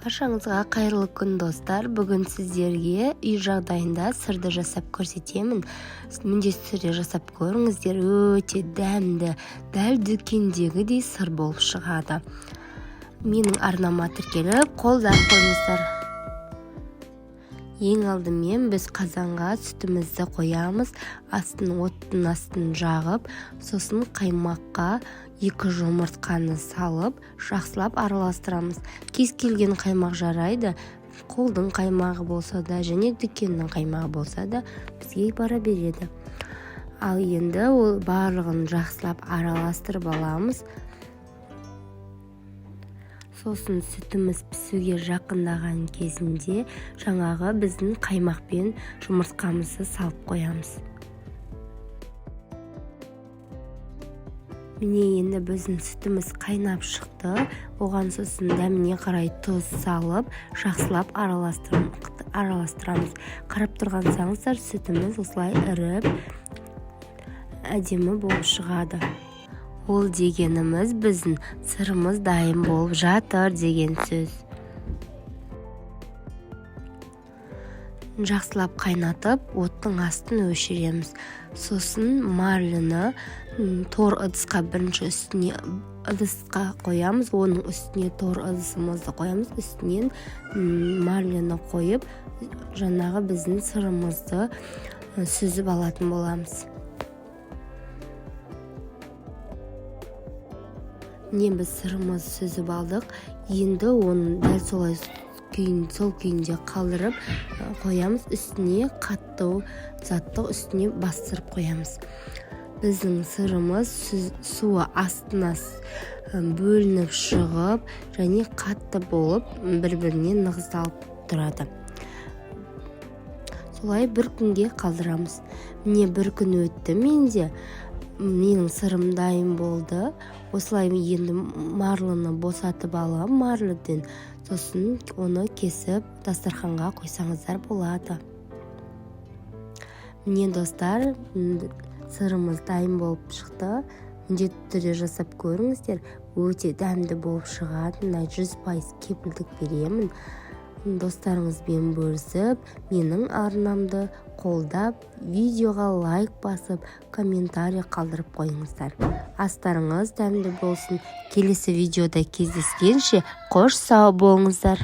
Баршаңызға қайырлы күн достар. Бүгін сіздерге үй жағдайында сырды жасап көрсетемін. Міндетті түрде жасап көріңіздер. Өте дәмді, дәл дүкендегідей сыр болып шығады. Менің арнама тіркеліп қолдап қойыңыздар. Ең алдымен біз қазанға сүтімізді қоямыз. Оттың астын жағып, сосын қаймаққа 2 жұмыртқаны салып, жақсылап араластырамыз. Кез келген қаймақ жарайды. Қолдың қаймағы болса да, және дүкеннің қаймағы болса да бізге бара береді. Ал енді ол барлығын жақсылап араластырып аламыз. Сосын сүтіміз пісуге жақындаған кезінде жаңағы біздің қаймақпен жұмыртқамызды салып қоямыз. Міне енді біздің сүтіміз қайнап шықты. Оған сосын дәміне қарай тұз салып, жақсылап араластырамыз. Қарап тұрғансаңыздар, сүтіміз осылай іріп, әдемі болып шығады. Ол дегеніміз біздің сырымыз дайын болып жатыр деген сөз. Жақсылап қайнатып, оттың астын өшіреміз. Сосын марліні тор ыдысқа бірінші үстіне ыдысқа қоямыз. Оның үстіне тор ыдысымызды қоямыз. Үстінен марліні қойып, жаңағы біздің сырымызды сүзіп алатын боламыз. Міне біз сырымыз сүзіп алдық. Енді оны дәл сол күйінде қалдырып қоямыз. Үстіне қатты затты үстіне бастырып қоямыз. Біздің сырымыз суы астына бөлініп шығып, және қатты болып бір-біріне нығыздалып тұрады. Солай бір күнге қалдырамыз. Міне бір күн өтті, менің сырым дайын болды. Осылай енді марлыны босатып алам марлыдан. Сосын оны кесіп дастарханға қойсаңыздар болады. Міне достар, сырымыз дайын болып шықты. Міндетті түрде жасап көріңіздер. Өте дәмді болып шығады. 100% кепілдік беремін. Достарыңызбен бөлісіп, менің арнамды қолдап, видеоға лайк басып, комментарий қалдырып қойыңыздар. Астарыңыз дәмді болсын. Келесі видеода кездескенше қош сау болыңыздар.